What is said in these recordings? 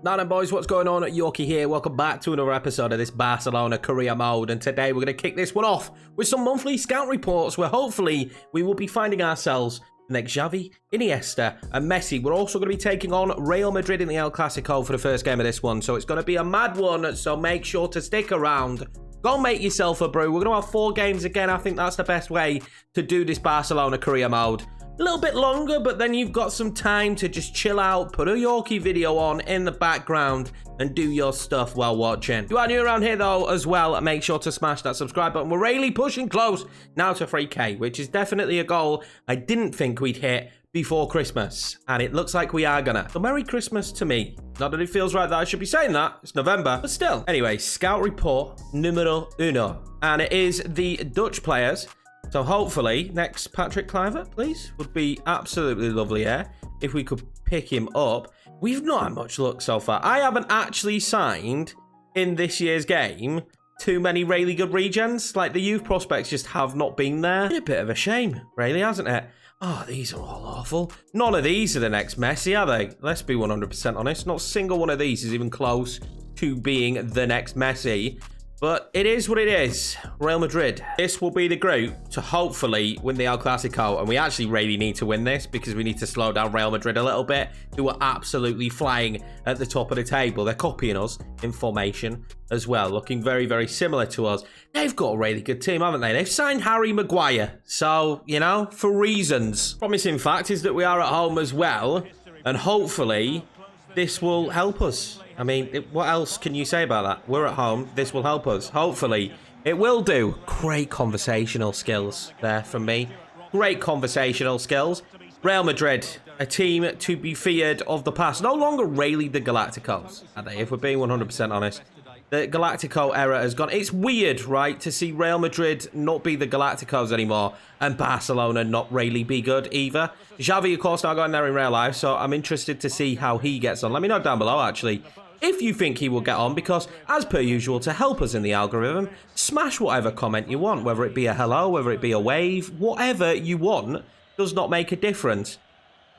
Now then, boys, what's going on? Yorkie here. Welcome back to another episode of this Barcelona career mode. And today we're going to kick this one off with some monthly scout reports where hopefully we will be finding ourselves the next Xavi, Iniesta and Messi. We're also going to be taking on Real Madrid in the El Clasico for the first game of this one. So it's going to be a mad one. So make sure to stick around. Go make yourself a brew. We're going to have 4 games again. I think that's the best way to do this Barcelona career mode. A little bit longer, but then you've got some time to just chill out, put a Yorkie video on in the background and do your stuff while watching. If you are new around here though as well, make sure to smash that subscribe button. We're really pushing close now to 3K, which is definitely a goal I didn't think we'd hit before Christmas, and it looks like we are gonna. So Merry Christmas to me. Not that it feels right that I should be saying that, it's November, but still. Anyway, scout report numero uno, and it is the Dutch players. So hopefully, next Patrick Kluivert, please, would be absolutely lovely here. If we could pick him up. We've not had much luck so far. I haven't actually signed in this year's game too many really good regens. Like, the youth prospects just have not been there. It's a bit of a shame, really, hasn't it? Oh, these are all awful. None of these are the next Messi, are they? Let's be 100% honest. Not a single one of these is even close to being the next Messi. But it is what it is. Real Madrid. This will be the group to hopefully win the El Clasico. And we actually really need to win this because we need to slow down Real Madrid a little bit, who are absolutely flying at the top of the table. They're copying us in formation as well, looking very, very similar to us. They've got a really good team, haven't they? They've signed Harry Maguire. So, you know, for reasons. Promising fact is that we are at home as well. And hopefully this will help us. I mean, what else can you say about that? We're at home. This will help us. Hopefully, it will do. Great conversational skills there from me. Great conversational skills. Real Madrid, a team to be feared of the past. No longer really the Galacticos, are they? If we're being 100% honest. The Galactico era has gone. It's weird, right, to see Real Madrid not be the Galacticos anymore and Barcelona not really be good either. Xavi, of course, now going there in real life, so I'm interested to see how he gets on. Let me know down below, actually, if you think he will get on, because as per usual, to help us in the algorithm, smash whatever comment you want, whether it be a hello, whether it be a wave, whatever you want does not make a difference.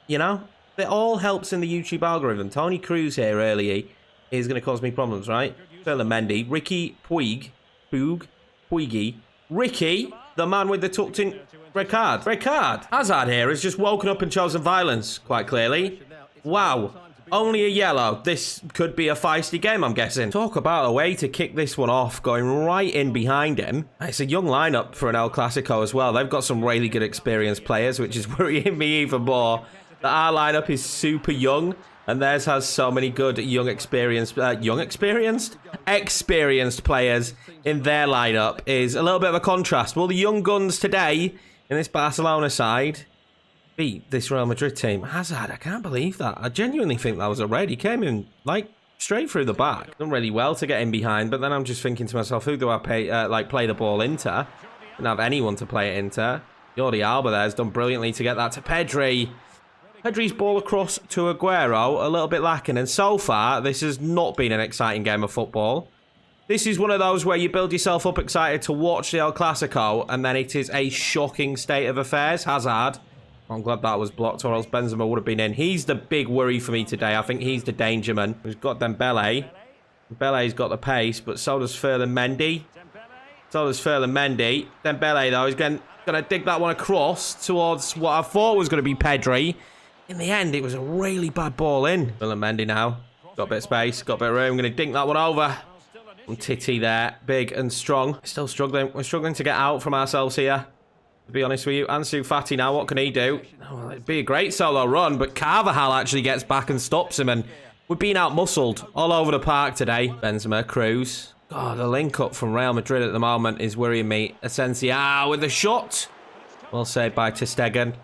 You know, it all helps in the YouTube algorithm. Tony Cruz here earlier is going to cause me problems, right? Mendy, Ricky Puigi, Ricky, the man with the tucked in red card. Hazard here has just woken up and chosen violence, quite clearly. Wow. Only a yellow. This could be a feisty game, I'm guessing. Talk about a way to kick this one off, going right in behind him. It's a young lineup for an El Clasico as well. They've got some really good experienced players, which is worrying me even more. That our lineup is super young, and theirs has so many good experienced players in their lineup. Is a little bit of a contrast. Will the young guns today in this Barcelona side beat this Real Madrid team? Hazard, I can't believe that. I genuinely think that was a red. He came in like straight through the back. Done really well to get in behind, but then I'm just thinking to myself, who do I play the ball into? Didn't have anyone to play it into. Jordi Alba there has done brilliantly to get that to Pedri. Pedri's ball across to Aguero, a little bit lacking. And so far, this has not been an exciting game of football. This is one of those where you build yourself up excited to watch the El Clasico, and then it is a shocking state of affairs. Hazard. I'm glad that was blocked, or else Benzema would have been in. He's the big worry for me today. I think he's the danger man. We've got Dembele. Dembele's got the pace, but so does Mendy. Dembele, though, is going to dig that one across towards what I thought was going to be Pedri. In the end, it was a really bad ball in. Mendy now. Got a bit of space, got a bit of room. Going to dink that one over. And Titi there, big and strong. Still struggling. We're struggling to get out from ourselves here, to be honest with you. Ansu Fati now, what can he do? Oh, well, it'd be a great solo run, but Carvajal actually gets back and stops him, and we're being out-muscled all over the park today. Benzema, Cruz. God, the link-up from Real Madrid at the moment is worrying me. Asensio with the shot. Well saved by ter Stegen.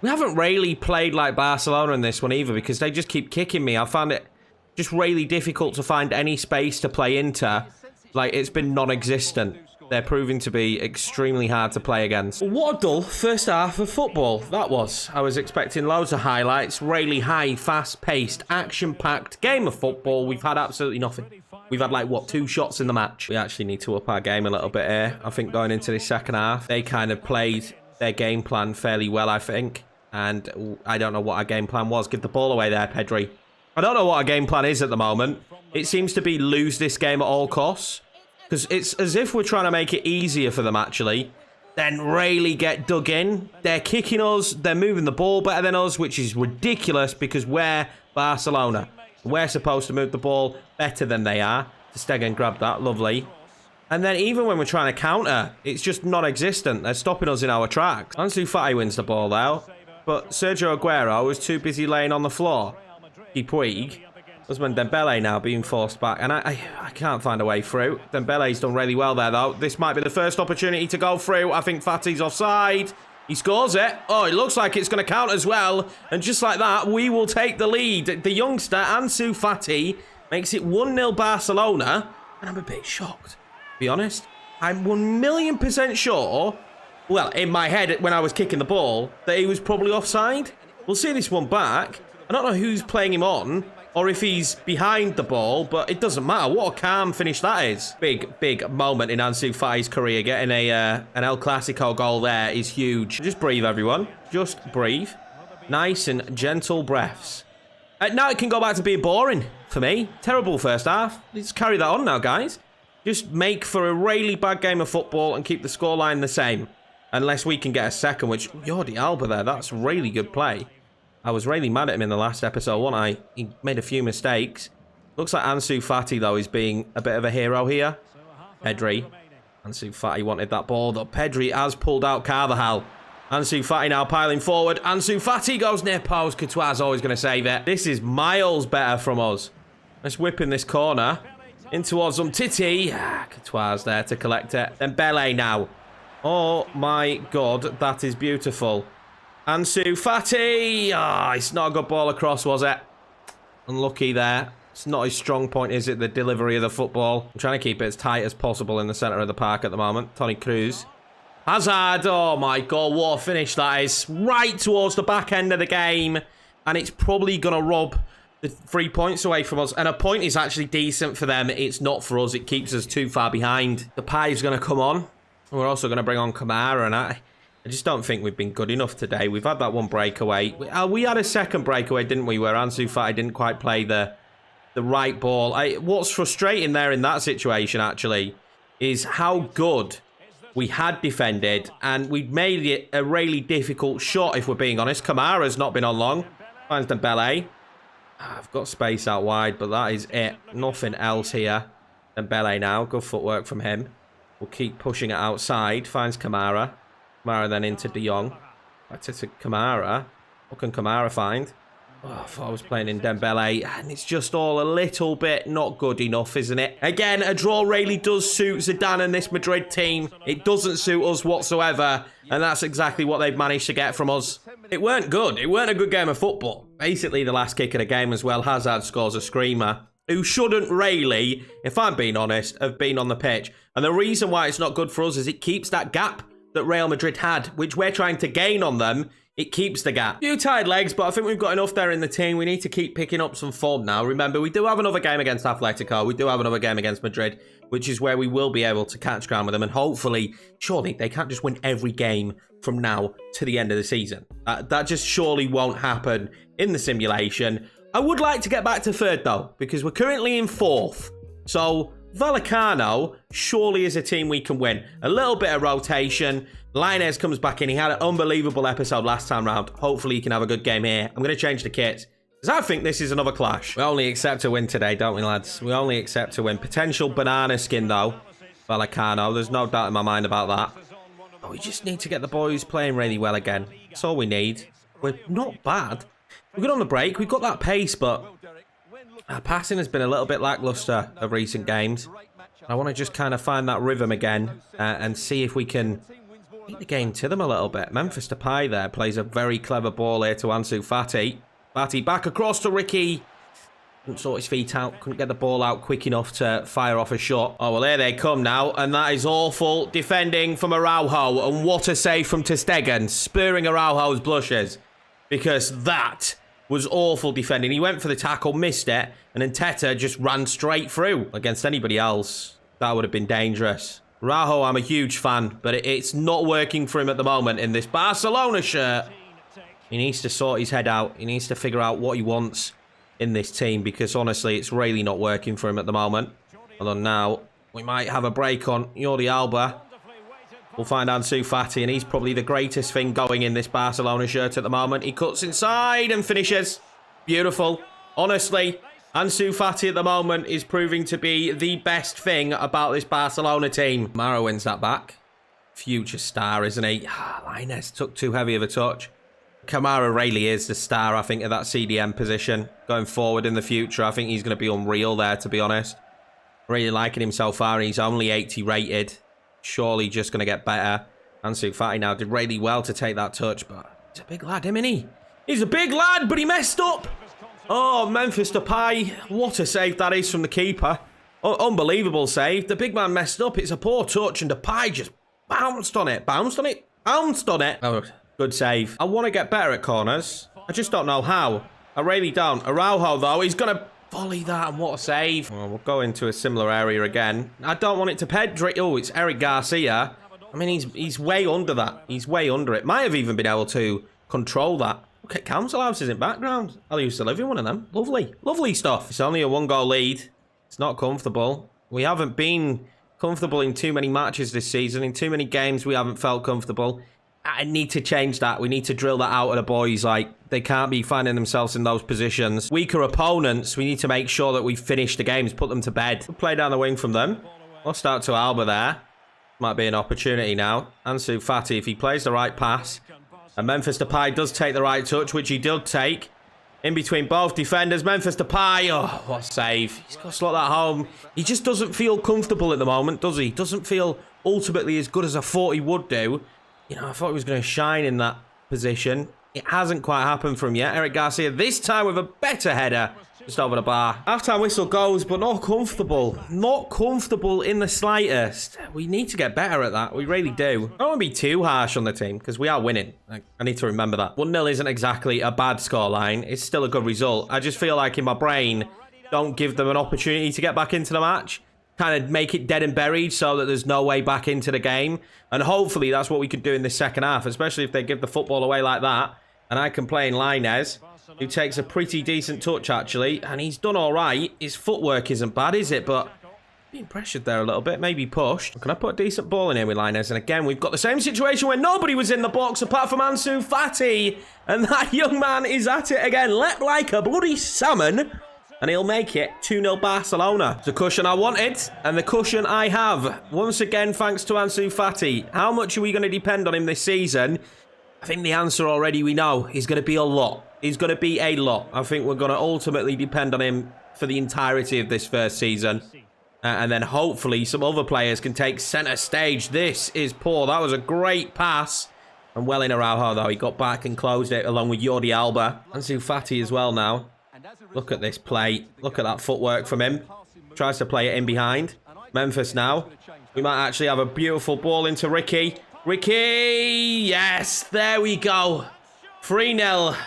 We haven't really played like Barcelona in this one either, because they just keep kicking me. I found it just really difficult to find any space to play into. Like, it's been non-existent. They're proving to be extremely hard to play against. What a dull first half of football that was. I was expecting loads of highlights. Really high, fast-paced, action-packed game of football. We've had absolutely nothing. We've had, like, what, 2 shots in the match? We actually need to up our game a little bit here. I think going into this second half, they kind of played their game plan fairly well, I think. And I don't know what our game plan was. Give the ball away there, Pedri. I don't know what our game plan is at the moment. It seems to be lose this game at all costs. Because it's as if we're trying to make it easier for them, actually. Then really get dug in. They're kicking us. They're moving the ball better than us, which is ridiculous because we're Barcelona. We're supposed to move the ball better than they are. Stegen grabbed that. Lovely. And then even when we're trying to counter, it's just non-existent. They're stopping us in our tracks. Ansu Fati wins the ball out. But Sergio Aguero was too busy laying on the floor. Puig. Ousmane Dembele now being forced back. And I can't find a way through. Dembele's done really well there, though. This might be the first opportunity to go through. I think Fati's offside. He scores it. Oh, it looks like it's going to count as well. And just like that, we will take the lead. The youngster, Ansu Fati, makes it 1-0 Barcelona. And I'm a bit shocked, to be honest. I'm 1,000,000% sure, well, in my head when I was kicking the ball, that he was probably offside. We'll see this one back. I don't know who's playing him on, or if he's behind the ball, but it doesn't matter. What a calm finish that is. Big moment in Ansu Fati's career. Getting an El Clasico goal there is huge. Just breathe, everyone. Just breathe. Nice and gentle breaths. Now it can go back to being boring for me. Terrible first half. Let's carry that on now, guys. Just make for a really bad game of football and keep the scoreline the same. Unless we can get a second, which, Jordi Alba there, that's really good play. I was really mad at him in the last episode, wasn't I? He made a few mistakes. Looks like Ansu Fati, though, is being a bit of a hero here. Pedri. Ansu Fati wanted that ball, though. Pedri has pulled out Carvajal. Ansu Fati now piling forward. Ansu Fati goes near post. Courtois is always going to save it. This is miles better from us. Let's whip in this corner. In towards Umtiti. Courtois there to collect it. Then Dembele now. Oh, my God. That is beautiful. Ansu Fati. It's not a good ball across, was it? Unlucky there. It's not his strong point, is it? The delivery of the football. I'm trying to keep it as tight as possible in the centre of the park at the moment. Toni Kroos. Hazard. Oh, my God. What a finish that is. Right towards the back end of the game. And it's probably going to rob the 3 points away from us. And a point is actually decent for them. It's not for us. It keeps us too far behind. The pie's going to come on. We're also going to bring on Kamara, and I just don't think we've been good enough today. We've had that one breakaway. We had a second breakaway, didn't we, where Ansu Fati didn't quite play the right ball. What's frustrating there in that situation, actually, is how good we had defended, and we'd made it a really difficult shot, if we're being honest. Kamara's not been on long. Finds Dembele. I've got space out wide, but that is it. Nothing else here. Dembele now. Good footwork from him. We'll keep pushing it outside. Finds Kamara. Kamara then into De Jong. Back to Kamara. What can Kamara find? Oh, I thought I was playing in Dembele. And it's just all a little bit not good enough, isn't it? Again, a draw really does suit Zidane and this Madrid team. It doesn't suit us whatsoever. And that's exactly what they've managed to get from us. It weren't good. It weren't a good game of football. Basically, the last kick of the game as well. Hazard scores a screamer. Who shouldn't really, if I'm being honest, have been on the pitch. And the reason why it's not good for us is it keeps that gap that Real Madrid had, which we're trying to gain on them. It keeps the gap. Few tired legs, but I think we've got enough there in the team. We need to keep picking up some form now. Remember, we do have another game against Atletico. We do have another game against Madrid, which is where we will be able to catch ground with them. And hopefully, surely, they can't just win every game from now to the end of the season. That just surely won't happen in the simulation. I would like to get back to third, though, because we're currently in fourth. So, Vallecano surely is a team we can win. A little bit of rotation. Lainez comes back in. He had an unbelievable episode last time round. Hopefully, he can have a good game here. I'm going to change the kits, because I think this is another clash. We only accept to win today, don't we, lads? We only accept to win. Potential banana skin, though. Vallecano. There's no doubt in my mind about that. But we just need to get the boys playing really well again. That's all we need. We're not bad. We're good on the break. We've got that pace, but our passing has been a little bit lackluster of recent games. I want to just kind of find that rhythm again and see if we can take the game to them a little bit. Memphis Depay there plays a very clever ball here to Ansu Fati. Fati back across to Ricky. Couldn't sort his feet out. Couldn't get the ball out quick enough to fire off a shot. Oh, well, here they come now. And that is awful defending from Araujo. And what a save from ter Stegen, spurring Araujo's blushes. Because that was awful defending. He went for the tackle, missed it, and then Teta just ran straight through. Against anybody else, that would have been dangerous. Araujo, I'm a huge fan, but it's not working for him at the moment in this Barcelona shirt. He needs to sort his head out. He needs to figure out what he wants in this team, because honestly, it's really not working for him at the moment. Although now, we might have a break on Jordi Alba. We'll find Ansu Fati, and he's probably the greatest thing going in this Barcelona shirt at the moment. He cuts inside and finishes. Beautiful. Honestly, Ansu Fati at the moment is proving to be the best thing about this Barcelona team. Mara wins that back. Future star, isn't he? Lainez took too heavy of a touch. Kamara really is the star, I think, of that CDM position. Going forward in the future, I think he's going to be unreal there, to be honest. Really liking him so far, and he's only 80 rated. Surely just going to get better. Ansu Fati now did really well to take that touch, but he's a big lad, isn't he? He's a big lad, but he messed up. Oh, Memphis Depay. What a save that is from the keeper. Unbelievable save. The big man messed up. It's a poor touch, and Depay just bounced on it. Bounced on it. Bounced on it. Oh, good save. I want to get better at corners. I just don't know how. I really don't. Araujo, though, he's going to volley that, and what a save. Well, we'll go into a similar area again. I don't want it to Pedri. Oh, it's Eric Garcia. I mean, he's way under that. He's way under it. Might have even been able to control that. Look at council houses in background. I used to live in one of them. Lovely. Lovely stuff. It's only a 1-goal lead. It's not comfortable. We haven't been comfortable in too many matches this season. In too many games, we haven't felt comfortable. I need to change that. We need to drill that out of the boys. Like, they can't be finding themselves in those positions. Weaker opponents, we need to make sure that we finish the games, put them to bed. We'll play down the wing from them. We'll start to Alba there. Might be an opportunity now. Ansu Fati, if he plays the right pass. And Memphis Depay does take the right touch, which he did take. In between both defenders, Memphis Depay. Oh, what a save. He's got to slot that home. He just doesn't feel comfortable at the moment, does he? Doesn't feel ultimately as good as I thought he would do. You know, I thought he was going to shine in that position. It hasn't quite happened for him yet. Eric Garcia this time with a better header. Just over the bar. Half-time whistle goes, but not comfortable. Not comfortable in the slightest. We need to get better at that. We really do. I don't want to be too harsh on the team, because we are winning. I need to remember that. 1-0 isn't exactly a bad scoreline. It's still a good result. I just feel like in my brain, don't give them an opportunity to get back into the match. Kind of make it dead and buried so that there's no way back into the game. And hopefully that's what we can do in this second half, especially if they give the football away like that. And I can play in Lainez, who takes a pretty decent touch, actually. And he's done all right. His footwork isn't bad, is it? But being pressured there a little bit, maybe pushed. Can I put a decent ball in here with Lainez? And again, we've got the same situation where nobody was in the box apart from Ansu Fati. And that young man is at it again. Leapt like a bloody salmon. And he'll make it 2-0 Barcelona. It's the cushion I wanted, and the cushion I have. Once again, thanks to Ansu Fati. How much are we going to depend on him this season? I think the answer already we know is going to be a lot. He's going to be a lot. I think we're going to ultimately depend on him for the entirety of this first season. And then hopefully some other players can take centre stage. This is poor. That was a great pass. And well in Araujo, though. He got back and closed it along with Jordi Alba. Ansu Fati as well now. Look at this play. Look at that footwork from him. Tries to play it in behind. Memphis now. We might actually have a beautiful ball into Ricky. Ricky! Yes, there we go. 3-0.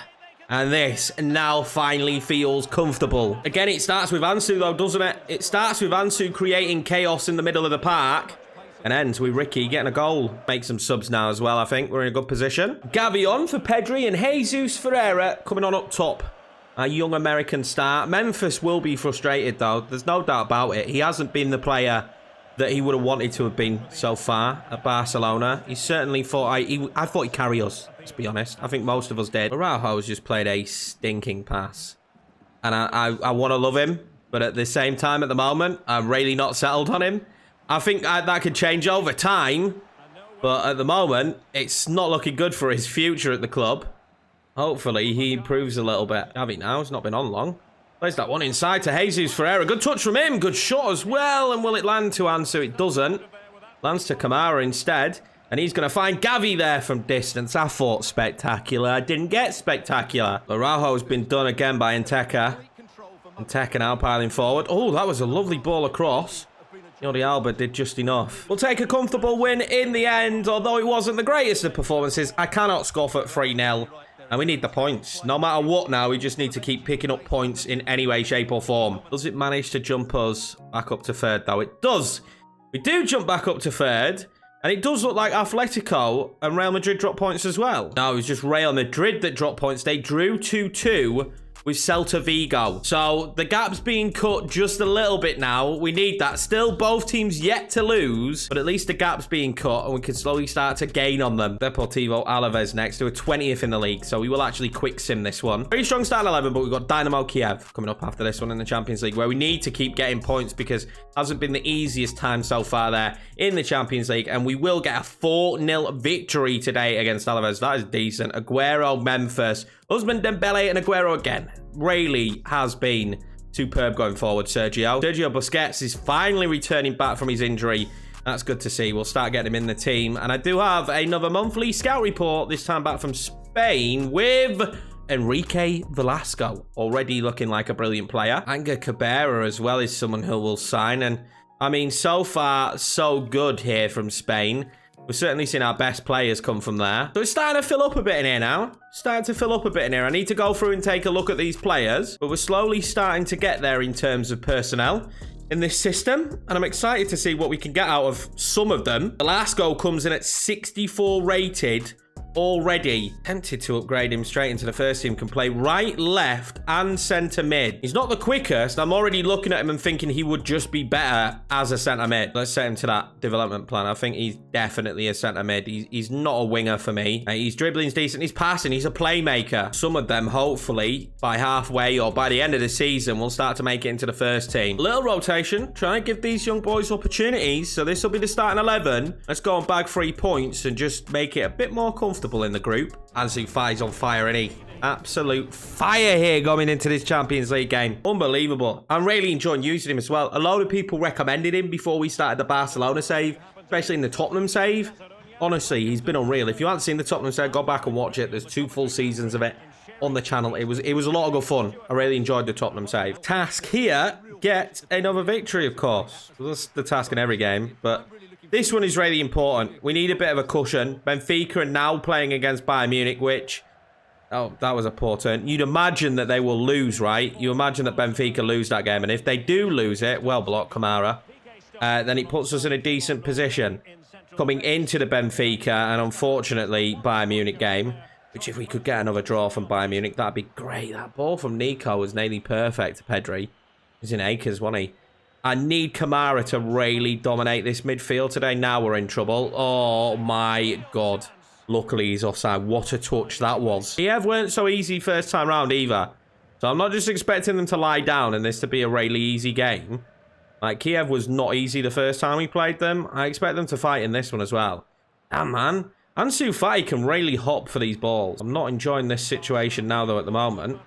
And this now finally feels comfortable. Again, it starts with Ansu, though, doesn't it? It starts with Ansu creating chaos in the middle of the park. And ends with Ricky getting a goal. Make some subs now as well, I think. We're in a good position. Gavi on for Pedri and Jesus Ferreira coming on up top. A young American star. Memphis will be frustrated, though. There's no doubt about it. He hasn't been the player that he would have wanted to have been so far at Barcelona. He certainly thought... I thought he'd carry us, to be honest. I think most of us did. Araujo's just played a stinking pass. And I want to love him. But at the same time, at the moment, I'm really not settled on him. I think that could change over time. But at the moment, it's not looking good for his future at the club. Hopefully, he improves a little bit. Gavi now, it's not been on long. Plays that one inside to Jesus Ferreira. Good touch from him. Good shot as well. And will it land to Ansu? It doesn't. Lands to Kamara instead. And he's going to find Gavi there from distance. I thought spectacular. I didn't get spectacular. Araujo's been done again by Nteka. Nteka now piling forward. Oh, that was a lovely ball across. Jordi Alba did just enough. We'll take a comfortable win in the end. Although it wasn't the greatest of performances, I cannot scoff at 3-0. And we need the points. No matter what now, we just need to keep picking up points in any way, shape or form. Does it manage to jump us back up to third, though? It does. We do jump back up to third. And it does look like Atletico and Real Madrid drop points as well. No, it was just Real Madrid that dropped points. They drew 2-2 with Celta Vigo. So the gap's being cut just a little bit now. We need that. Still both teams yet to lose, but at least the gap's being cut and we can slowly start to gain on them. Deportivo Alaves next to a 20th in the league, so we will actually quick sim this one. Very strong starting 11, but we've got Dynamo Kiev coming up after this one in the Champions League, where we need to keep getting points because it hasn't been the easiest time so far there in the Champions League, and we will get a 4-0 victory today against Alaves. That is decent. Aguero, Memphis, Usman Dembele, and Aguero again. Really has been superb going forward, Sergio. Sergio Busquets is finally returning back from his injury. That's good to see. We'll start getting him in the team. And I do have another monthly scout report, this time back from Spain with Enrique Velasco, already looking like a brilliant player. Anger Cabrera as well is someone who will sign. And I mean, so far, so good here from Spain. We've certainly seen our best players come from there. So it's starting to fill up a bit in here now. Starting to fill up a bit in here. I need to go through and take a look at these players. But we're slowly starting to get there in terms of personnel in this system. And I'm excited to see what we can get out of some of them. Velasco comes in at 64 rated already. Tempted to upgrade him straight into the first team. Can play right, left, and centre mid. He's not the quickest. I'm already looking at him and thinking he would just be better as a centre mid. Let's set him to that development plan. I think he's definitely a centre mid. He's not a winger for me. His dribbling's decent. He's passing. He's a playmaker. Some of them, hopefully, by halfway or by the end of the season, will start to make it into the first team. Little rotation. Trying to give these young boys opportunities. So this will be the starting 11. Let's go and bag 3 points and just make it a bit more comfortable in the group. Ansu Fati's on fire, isn't he? Absolute fire here going into this Champions League game. Unbelievable. I'm really enjoying using him as well. A load of people recommended him before we started the Barcelona save, especially in the Tottenham save. Honestly, he's been unreal. If you haven't seen the Tottenham save, go back and watch it. There's 2 full seasons of it on the channel. It was a lot of good fun. I really enjoyed the Tottenham save. Task here, get another victory, of course. That's the task in every game, but this one is really important. We need a bit of a cushion. Benfica are now playing against Bayern Munich, which... Oh, that was a poor turn. You'd imagine that they will lose, right? You imagine that Benfica lose that game. And if they do lose it, well blocked, Kamara, then it puts us in a decent position coming into the Benfica and, unfortunately, Bayern Munich game. Which, if we could get another draw from Bayern Munich, that'd be great. That ball from Nico was nearly perfect to Pedri. He's in acres, wasn't he? I need Kamara to really dominate this midfield today. Now we're in trouble. Oh, my God. Luckily, he's offside. What a touch that was. Kiev weren't so easy first time round either. So I'm not just expecting them to lie down and this to be a really easy game. Like, Kiev was not easy the first time we played them. I expect them to fight in this one as well. Damn, man. Ansu Fati can really hop for these balls. I'm not enjoying this situation now, though, at the moment.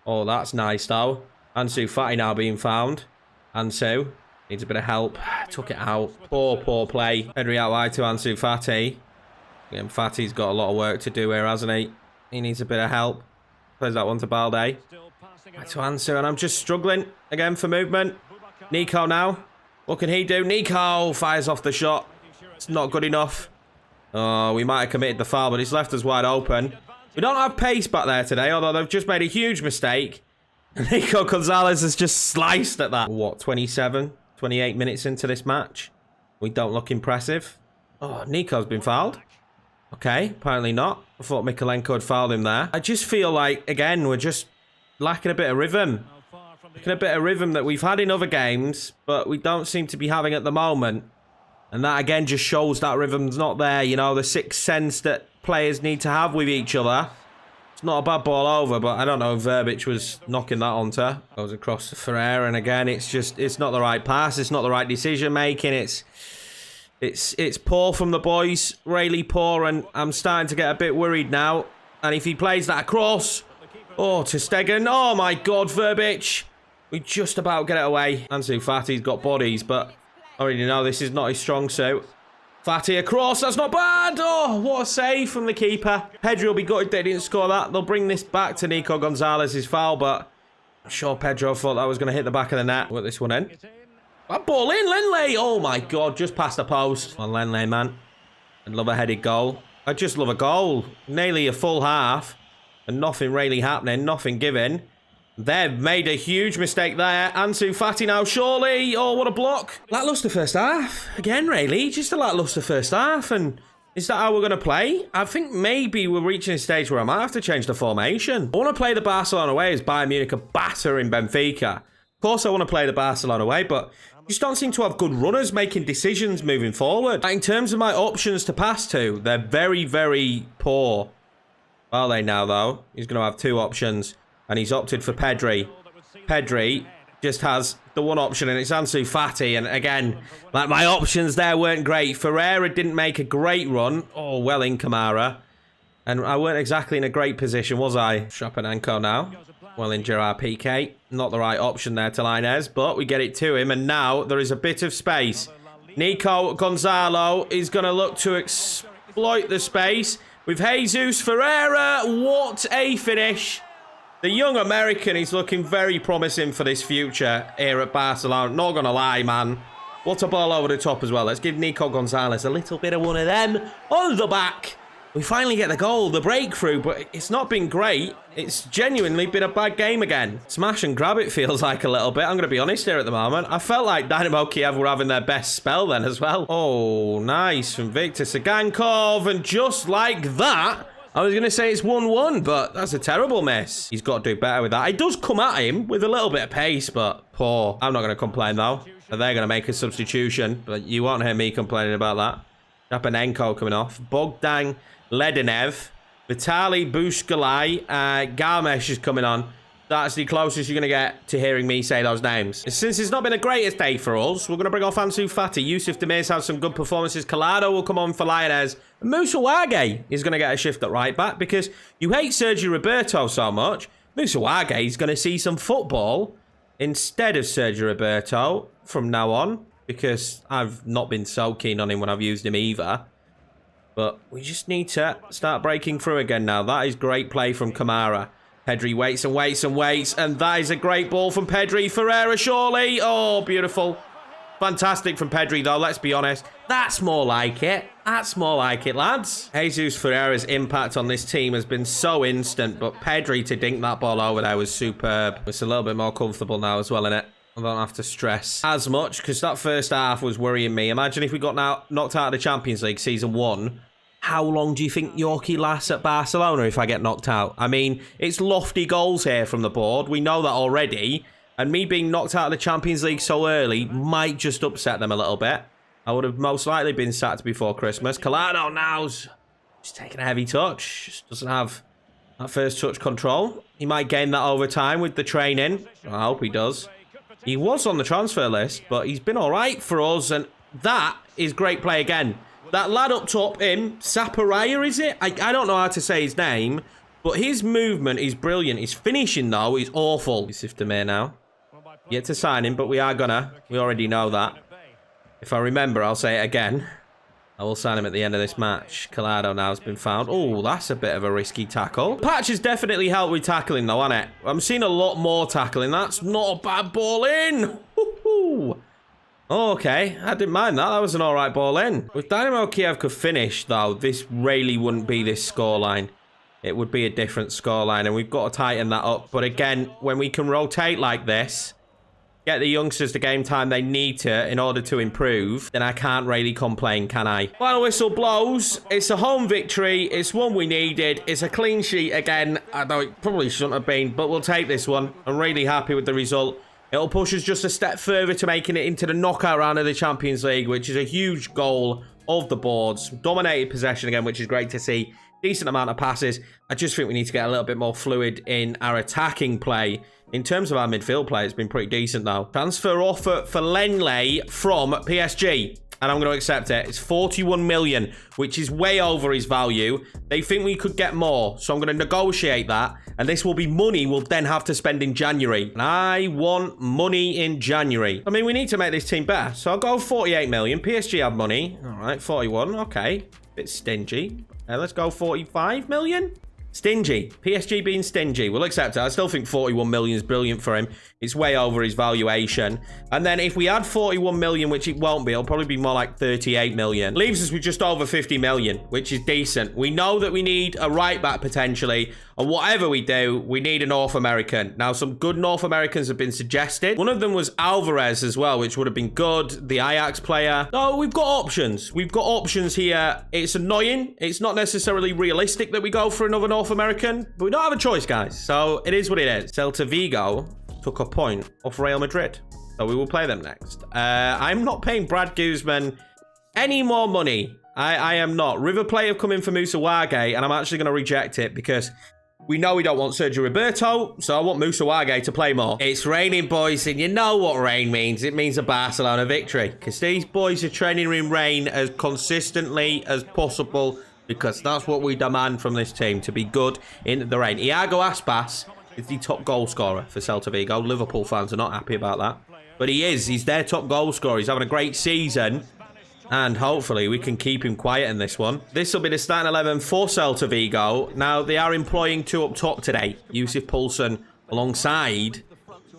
Oh, that's nice, though. Ansu Fati now being found. Ansu needs a bit of help. Took it out. Poor play. Pedri out wide to Ansu Fati. Again, Fati's got a lot of work to do here, hasn't he? He needs a bit of help. Plays that one to Balde. Back to Ansu, and I'm just struggling again for movement. Nico now. What can he do? Nico fires off the shot. It's not good enough. Oh, we might have committed the foul, but it's left us wide open. We don't have pace back there today, although they've just made a huge mistake. Nico Gonzalez has just sliced at that. What, 27, 28 minutes into this match? We don't look impressive. Oh, Nico's been fouled. Okay, apparently not. I thought Mikolenko had fouled him there. I just feel like, again, we're just lacking a bit of rhythm. Lacking a bit of rhythm that we've had in other games, but we don't seem to be having at the moment. And that, again, just shows that rhythm's not there. You know, the sixth sense that players need to have with each other. It's not a bad ball over, but I don't know if Verbic was knocking that onto. Goes across to Ferreira, and again, it's not the right pass. It's not the right decision-making. It's poor from the boys. Really poor, and I'm starting to get a bit worried now. And if he plays that across... Oh, to Stegen. Oh, my God, Verbic. We just about get it away. Ansu Fati's got bodies, but I already know this is not his strong suit. Fati across. That's not bad. Oh, what a save from the keeper. Pedri will be gutted they didn't score that. They'll bring this back to Nico Gonzalez's foul, but I'm sure Pedro thought that was going to hit the back of the net. We'll get this one in. That ball in, Lenley. Oh, my God. Just past the post. On Lenley, man. I'd love a headed goal. I just love a goal. Nearly a full half. And nothing really happening. Nothing given. They've made a huge mistake there. Ansu Fati now, surely. Oh, what a block. Lacklustre first half. Again, really. Just a lacklustre first half. And Is that how we're going to play? I think maybe we're reaching a stage where I might have to change the formation. I want to play the Barcelona way as Bayern Munich are battering Benfica. Of course, I want to play the Barcelona way, but just don't seem to have good runners making decisions moving forward. In terms of my options to pass to, they're very, very poor. Are they now, though? He's going to have 2 options, and he's opted for Pedri. Pedri just has the one option, and it's Ansu Fati. And again, like, my options there weren't great. Ferreira didn't make a great run. Oh, well in Kamara. And I weren't exactly in a great position, was I? Shapanenko now. Well in Gerard Piqué. Not the right option there to Lainez, but we get it to him. And now there is a bit of space. Nico Gonzalo is going to look to exploit the space with Jesus Ferreira. What a finish. The young American is looking very promising for this future here at Barcelona. Not going to lie, man. What a ball over the top as well. Let's give Nico Gonzalez a little bit of one of them on the back. We finally get the goal, the breakthrough, but it's not been great. It's genuinely been a bad game again. Smash and grab, it feels like a little bit. I'm going to be honest here at the moment. I felt like Dynamo Kiev were having their best spell then as well. Oh, nice from Victor Sagankov. And just like that, I was going to say it's 1-1, but that's a terrible miss. He's got to do better with that. It does come at him with a little bit of pace, but poor. I'm not going to complain, though. They're going to make a substitution, but you won't hear me complaining about that. Shapanenko coming off. Bogdan Ledenev. Vitali Bushkalai. Garmesh is coming on. That's the closest you're going to get to hearing me say those names. Since it's not been the greatest day for us, we're going to bring off Ansu Fati. Yusuf Demir's had some good performances. Collado will come on for Lainez. Musawage is going to get a shift at right back because you hate Sergio Roberto so much. Musawage is going to see some football instead of Sergio Roberto from now on because I've not been so keen on him when I've used him either. But we just need to start breaking through again now. That is great play from Kamara. Pedri waits and waits and waits. And that is a great ball from Pedri. Ferreira, surely. Oh, beautiful. Fantastic from Pedri, though. Let's be honest. That's more like it. That's more like it, lads. Jesus Ferreira's impact on this team has been so instant. But Pedri to dink that ball over there was superb. It's a little bit more comfortable now as well, innit? I don't have to stress as much because that first half was worrying me. Imagine if we got knocked out of the Champions League Season 1. How long do you think Yorkie lasts at Barcelona if I get knocked out? I mean, it's lofty goals here from the board. We know that already. And me being knocked out of the Champions League so early might just upset them a little bit. I would have most likely been sacked before Christmas. Collado now's just taking a heavy touch. Just doesn't have that first touch control. He might gain that over time with the training. I hope he does. He was on the transfer list, but he's been all right for us. And that is great play again. That lad up top, Saparaya, is it? I don't know how to say his name, but his movement is brilliant. His finishing, though, is awful. Yusuf Demir now. Yet to sign him, but we are gonna. We already know that. If I remember, I'll say it again. I will sign him at the end of this match. Collado now has been found. Oh, that's a bit of a risky tackle. Patch has definitely helped with tackling, though, hasn't it? I'm seeing a lot more tackling. That's not a bad ball in. Woohoo! Oh, okay, I didn't mind that. That was an alright ball in. If Dynamo Kiev could finish, though, this really wouldn't be this scoreline. It would be a different scoreline, and we've got to tighten that up. But again, when we can rotate like this, get the youngsters the game time they need to in order to improve, then I can't really complain, can I? Final whistle blows. It's a home victory. It's one we needed. It's a clean sheet again. I know it probably shouldn't have been, but we'll take this one. I'm really happy with the result. It'll push us just a step further to making it into the knockout round of the Champions League, which is a huge goal of the boards. Dominated possession again, which is great to see. Decent amount of passes. I just think we need to get a little bit more fluid in our attacking play. In terms of our midfield play, it's been pretty decent, though. Transfer offer for Lenley from PSG. And I'm going to accept it. It's 41 million, which is way over his value. They think we could get more, so I'm going to negotiate that. And this will be money we'll then have to spend in January. And I want money in January. I mean, we need to make this team better. So I'll go 48 million. PSG have money. All right, 41. Okay. Bit stingy. Let's go 45 million. Stingy. PSG being stingy. We'll accept it. I still think 41 million is brilliant for him. It's way over his valuation. And then if we add 41 million, which it won't be, it'll probably be more like 38 million. Leaves us with just over 50 million, which is decent. We know that we need a right back potentially. And whatever we do, we need a North American. Now, some good North Americans have been suggested. One of them was Alvarez as well, which would have been good. The Ajax player. So we've got options. We've got options here. It's annoying. It's not necessarily realistic that we go for another North American, but we don't have a choice, guys. So it is what it is. Celta Vigo took a point off Real Madrid. So we will play them next. I'm not paying Brad Guzman any more money. I am not. River Plate have come in for Musa Wage, and I'm actually going to reject it because we know we don't want Sergio Roberto, so I want Musa Wage to play more. It's raining, boys, and you know what rain means. It means a Barcelona victory because these boys are training in rain as consistently as possible because that's what we demand from this team, to be good in the rain. Iago Aspas is the top goal scorer for Celta Vigo. Liverpool fans are not happy about that. But he is. He's their top goal scorer. He's having a great season. And hopefully we can keep him quiet in this one. This will be the starting 11 for Celta Vigo. Now, they are employing two up top today. Yusuf Poulsen alongside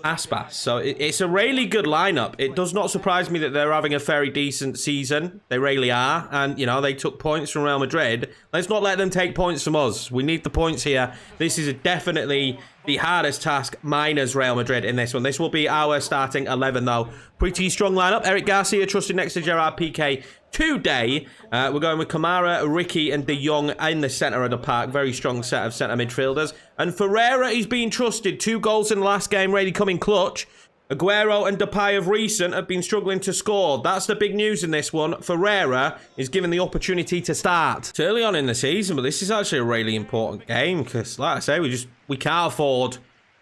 Aspas. So it's a really good lineup. It does not surprise me that they're having a very decent season. They really are. And, you know, they took points from Real Madrid. Let's not let them take points from us. We need the points here. This is definitely the hardest task, minus Real Madrid in this one. This will be our starting 11, though. Pretty strong lineup. Eric Garcia trusted next to Gerard Piqué today. We're going with Kamara, Ricky, and De Jong in the centre of the park. Very strong set of centre midfielders. And Ferreira is being trusted. 2 goals in the last game, really coming clutch. Aguero and Depay of recent have been struggling to score. That's the big news in this one. Ferreira is given the opportunity to start. It's early on in the season, but this is actually a really important game because, like I say, we can't afford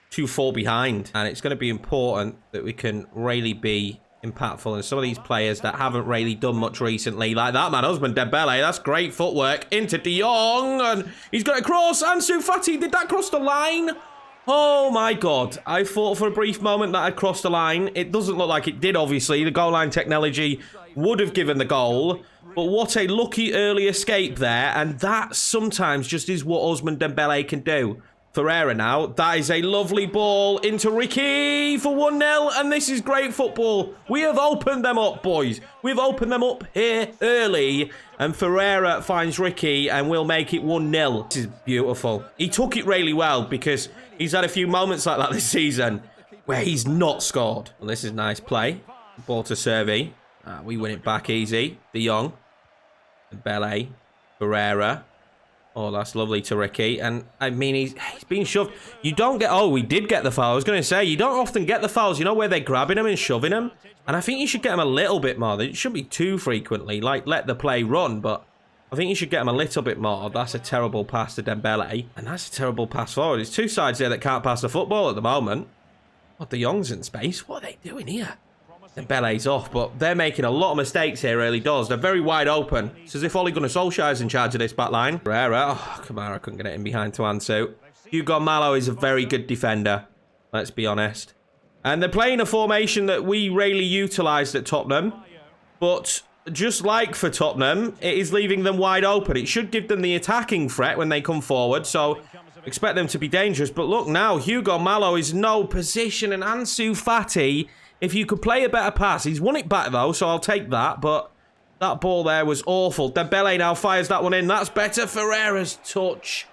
to fall behind. And it's going to be important that we can really be impactful. And some of these players that haven't really done much recently, like that man, Ousmane Dembele, that's great footwork into De Jong. And he's got a cross. Ansu Fati, did that cross the line? Oh my God. I thought for a brief moment that I'd crossed the line. It doesn't look like it did, obviously. The goal line technology would have given the goal. But what a lucky early escape there. And that sometimes just is what Ousmane Dembele can do. Ferreira now. That is a lovely ball into Ricky for 1-0. And this is great football. We have opened them up, boys. We've opened them up here early. And Ferreira finds Ricky and we'll make it 1-0. This is beautiful. He took it really well because he's had a few moments like that this season where he's not scored. Well, this is nice play. Ball to Servi. We win it back easy. De Jong. Bele. Ferreira. Oh, that's lovely to Ricky. And, I mean, he's been shoved. You don't get... Oh, we did get the foul. I was going to say, you don't often get the fouls, you know, where they're grabbing him and shoving him. And I think you should get him a little bit more. It shouldn't be too frequently. Like, let the play run, but I think you should get him a little bit more. That's a terrible pass to Dembele. And that's a terrible pass forward. There's 2 sides there that can't pass the football at the moment. What, De Jong's in space? What are they doing here? Dembele's off, but they're making a lot of mistakes here, early doors. They're very wide open. It's as if Ole Gunnar Solskjaer is in charge of this back line. Ferreira. Oh, Kamara couldn't get it in behind to Ansu. Hugo Malo is a very good defender. Let's be honest. And they're playing a formation that we rarely utilised at Tottenham. But just like for Tottenham, it is leaving them wide open. It should give them the attacking threat when they come forward. So expect them to be dangerous. But look now, Hugo Malo is no position. And Ansu Fati, if you could play a better pass. He's won it back though, so I'll take that. But that ball there was awful. Dembele now fires that one in. That's better. Ferreira's touch.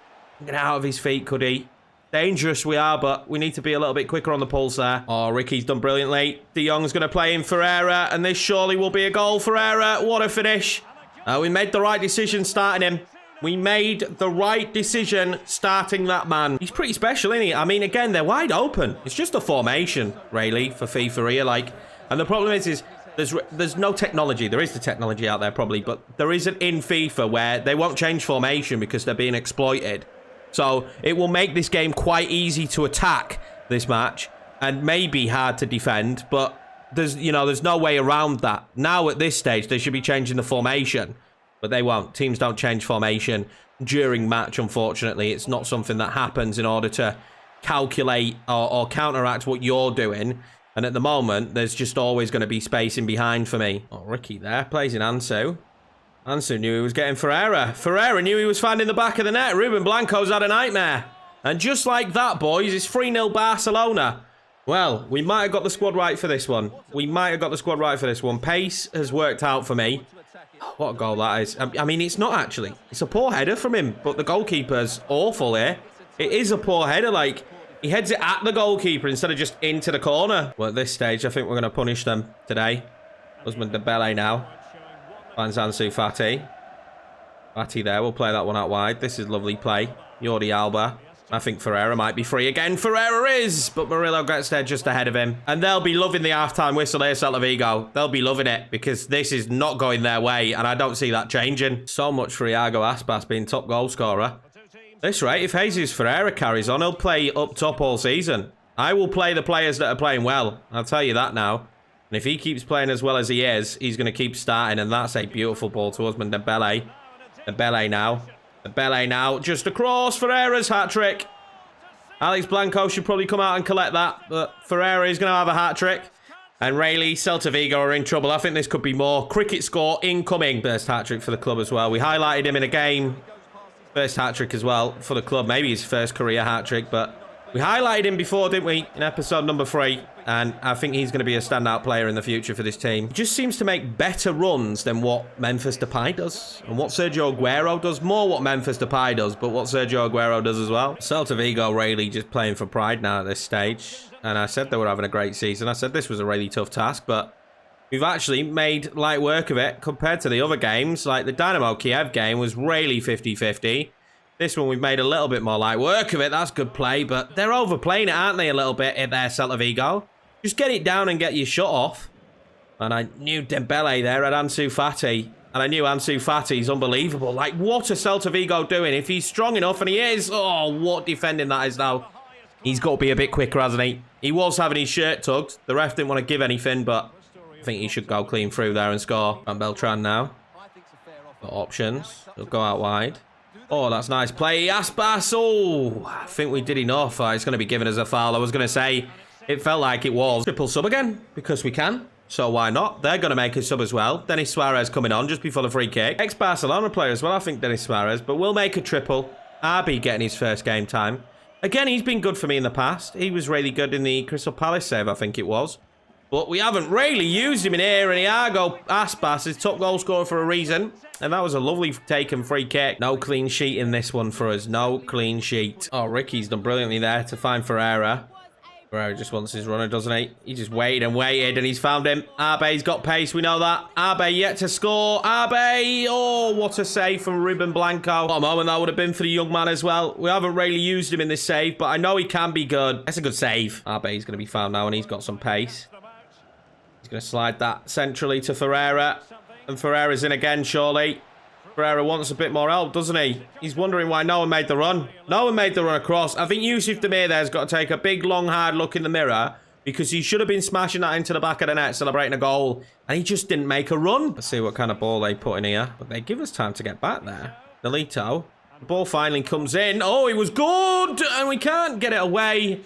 Get out of his feet, could he? Dangerous we are, but we need to be a little bit quicker on the pulse there. Oh, Ricky's done brilliantly. De Jong's going to play in Ferreira, and this surely will be a goal. Ferreira, what a finish. We made the right decision starting him. We made the right decision starting that man. He's pretty special, isn't he? I mean, again, they're wide open. It's just a formation, really, for FIFA here. Like, and the problem is there's no technology. There is the technology out there, probably, but there isn't in FIFA where they won't change formation because they're being exploited. So it will make this game quite easy to attack this match and maybe hard to defend, but there's no way around that. Now at this stage, they should be changing the formation, but they won't. Teams don't change formation during match, unfortunately. It's not something that happens in order to calculate or counteract what you're doing. And at the moment, there's just always going to be space in behind for me. Oh, Ricky there plays in Ansu. Ansu knew he was getting Ferreira. Ferreira knew he was finding the back of the net. Ruben Blanco's had a nightmare. And just like that, boys, it's 3-0 Barcelona. Well, we might have got the squad right for this one. Pace has worked out for me. Oh, what a goal that is. I mean, it's not actually. It's a poor header from him, but the goalkeeper's awful here. It is a poor header. Like, he heads it at the goalkeeper instead of just into the corner. Well, at this stage, I think we're going to punish them today. Ousmane Dembele now. Finds Ansu Fati. Fati there. We'll play that one out wide. This is lovely play. Jordi Alba. I think Ferreira might be free again. Ferreira is, but Murillo gets there just ahead of him. And they'll be loving the halftime whistle here, Celta Vigo. They'll be loving it because this is not going their way, and I don't see that changing. So much for Iago Aspas being top goal scorer. This rate, if Jesus Ferreira carries on, he'll play up top all season. I will play the players that are playing well. I'll tell you that now. And if he keeps playing as well as he is, he's going to keep starting, and that's a beautiful ball to Ousmane Dembele. Dembele now. Dembele now, just across, Ferreira's hat-trick. Alex Blanco should probably come out and collect that, but Ferreira is going to have a hat-trick. And Rayleigh, Celta Vigo are in trouble. I think this could be more. Cricket score incoming. First hat-trick for the club as well. We highlighted him in a game. First hat-trick as well for the club. Maybe his first career hat-trick, but we highlighted him before, didn't we, in episode number 3. And I think he's going to be a standout player in the future for this team. He just seems to make better runs than what Memphis Depay does. And what Sergio Aguero does. More what Memphis Depay does, but what Sergio Aguero does as well. Celta Vigo really just playing for pride now at this stage. And I said they were having a great season. I said this was a really tough task, but we've actually made light work of it compared to the other games. Like the Dynamo Kiev game was really 50-50. This one we've made a little bit more light work of it. That's good play, but they're overplaying it, aren't they, a little bit in there, Celta Vigo? Just get it down and get your shot off. And I knew Dembele there at Ansu Fati. And I knew Ansu Fati's unbelievable. Like, what are Celta Vigo doing? If he's strong enough, and he is. Oh, what defending that is now. He's got to be a bit quicker, hasn't he? He was having his shirt tugged. The ref didn't want to give anything, but I think he should go clean through there and score. And Beltran now. Got options. He'll go out wide. Oh, that's nice play. Aspas. Oh, I think we did enough. It's going to be given as a foul. I was going to say... It felt like it was. Triple sub again, because we can. So why not? They're going to make a sub as well. Denis Suarez coming on just before the free kick. Ex-Barcelona player as well, I think, Denis Suarez. But we'll make a triple. RB getting his first game time. Again, he's been good for me in the past. He was really good in the Crystal Palace save, I think it was. But we haven't really used him in here. And Iago Aspas is top goal scorer for a reason. And that was a lovely taken free kick. No clean sheet in this one for us. No clean sheet. Oh, Ricky's done brilliantly there to find Ferreira. Ferreira just wants his runner, doesn't he? He just waited and waited, and he's found him. Arbe's got pace, we know that. Arbe yet to score. Arbe! Oh, what a save from Ruben Blanco. What a moment that would have been for the young man as well. We haven't really used him in this save, but I know he can be good. That's a good save. Arbe's going to be found now, and he's got some pace. He's going to slide that centrally to Ferreira. And Ferreira's in again, surely. Ferreira wants a bit more help, doesn't he? He's wondering why no one made the run. No one made the run across. I think Youssouf Demir there's got to take a big, long, hard look in the mirror because he should have been smashing that into the back of the net, celebrating a goal, and he just didn't make a run. Let's see what kind of ball they put in here. But they give us time to get back there. Nolito. The ball finally comes in. Oh, it was good, and we can't get it away.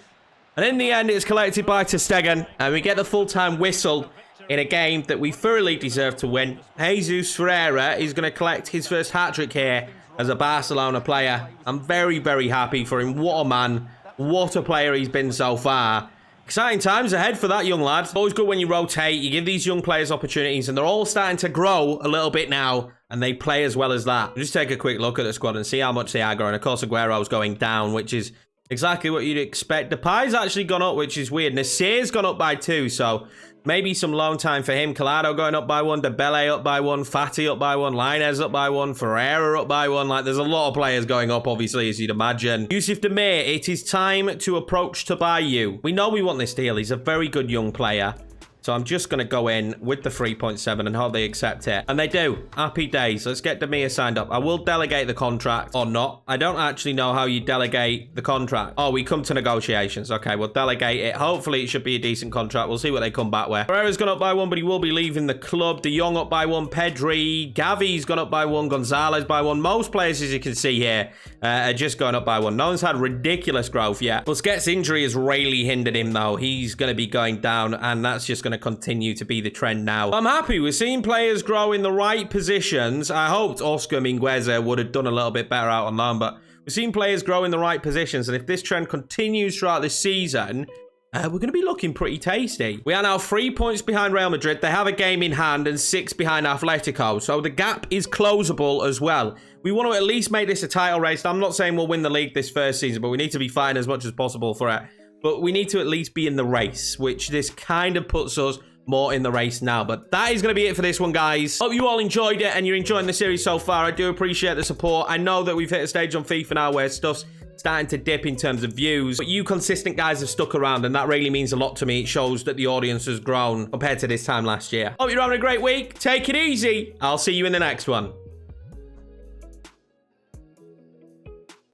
And in the end, it's collected by ter Stegen, and we get the full-time whistle in a game that we thoroughly deserve to win. Jesus Ferreira is going to collect his first hat-trick here as a Barcelona player. I'm very, very happy for him. What a man. What a player he's been so far. Exciting times ahead for that young lad. It's always good when you rotate. You give these young players opportunities, and they're all starting to grow a little bit now, and they play as well as that. Just take a quick look at the squad and see how much they are growing. Of course, Aguero's going down, which is exactly what you'd expect. Depay's actually gone up, which is weird. Nasir's gone up by 2, so maybe some loan time for him. Collado going up by 1. Dembele up by 1. Fati up by 1. Lainez up by 1. Ferreira up by 1. Like, there's a lot of players going up, obviously, as you'd imagine. Youssouf Demir, it is time to approach to buy you. We know we want this deal. He's a very good young player. So I'm just going to go in with the 3.7 and hope they accept it. And they do. Happy days. Let's get Demir signed up. I will delegate the contract or not. I don't actually know how you delegate the contract. Oh, we come to negotiations. Okay, we'll delegate it. Hopefully, it should be a decent contract. We'll see what they come back with. Ferreira's gone up by 1, but he will be leaving the club. De Jong up by 1. Pedri. Gavi's gone up by 1. Gonzalez by 1. Most players, as you can see here, are just going up by 1. No one's had ridiculous growth yet. Busquets' injury has really hindered him, though. He's going to be going down, and that's just going to continue to be the trend now. I'm happy. We're seeing players grow in the right positions. I hoped Oscar Mingueza would have done a little bit better out on loan, but we're seeing players grow in the right positions, and if this trend continues throughout this season, we're going to be looking pretty tasty. We are now 3 points behind Real Madrid. They have a game in hand and 6 behind Atletico. So the gap is closable as well. We want to at least make this a title race. I'm not saying we'll win the league this first season, but we need to be fighting as much as possible for it. But we need to at least be in the race, which this kind of puts us more in the race now. But that is going to be it for this one, guys. Hope you all enjoyed it and you're enjoying the series so far. I do appreciate the support. I know that we've hit a stage on FIFA now where stuff's starting to dip in terms of views, but you consistent guys have stuck around, and that really means a lot to me. It shows that the audience has grown compared to this time last year. Hope you're having a great week. Take it easy. I'll see you in the next one.